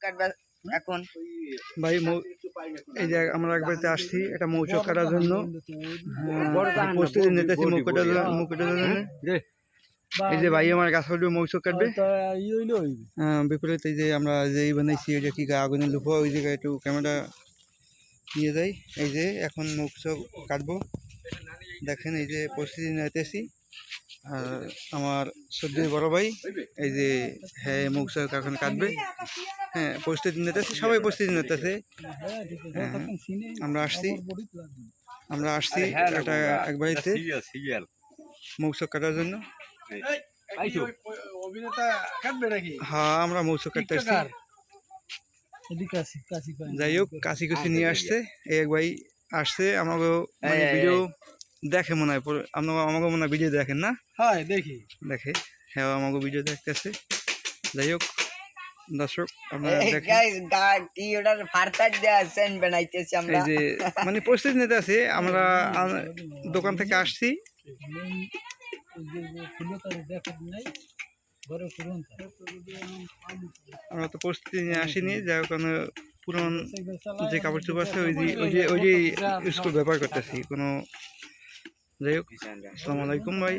কাটবে এখন ভাই এই যে আমরা একবারতে আসছি এটা মৌচক কাটার জন্য প্রস্তুতি নিতেছি মুকুটের জন্য। এই যে ভাই আমার গাছ কাটবে মৌচক কাটবে বিপরীত এই যে আমরা যেই বানাইছি ওই যে কি আগুনের লুপো ওই জায়গায় একটু ক্যামেরা নিয়ে যাই। এই যে এখন মৌচক কাটবো দেখেন এই যে প্রস্তুতি নিতেছি। আর আমার সদ্য বড় ভাই এই যে হ্যাঁ মৌচক এখন কাটবে। হ্যাঁ প্রস্তুতি নিতেছে সবাই প্রস্তুতি নিতেছে। আমরা আসছি একটা এক বাড়িতে মৌচক কাটার জন্য। হ্যাঁ আমরা মৌচক কাটতে আসছি। যাই হোক কাছি কুচি নিয়ে আসছে এই এক ভাই আসছে। আমাকে ভিডিও দেখে মনে হয় আমাকে মনে হয় ভিডিও দেখেন না? হ্যাঁ দেখে হ্যাঁ আমাকে ভিডিও দেখতেছে। যাই হোক দর্শক আপনারা দেখেন এই যে মানে প্রস্তুতি নিতে আছে। আমরা দোকান থেকে আসছি। আমরা তো প্রস্তুতি নিয়ে আসিনি যার কারণে পুরন যে কাপড় চোপড় আছে ওই যে স্কুল ব্যবহার করতেছি কোনো। যাই হোক আসসালামু আলাইকুম ভাই।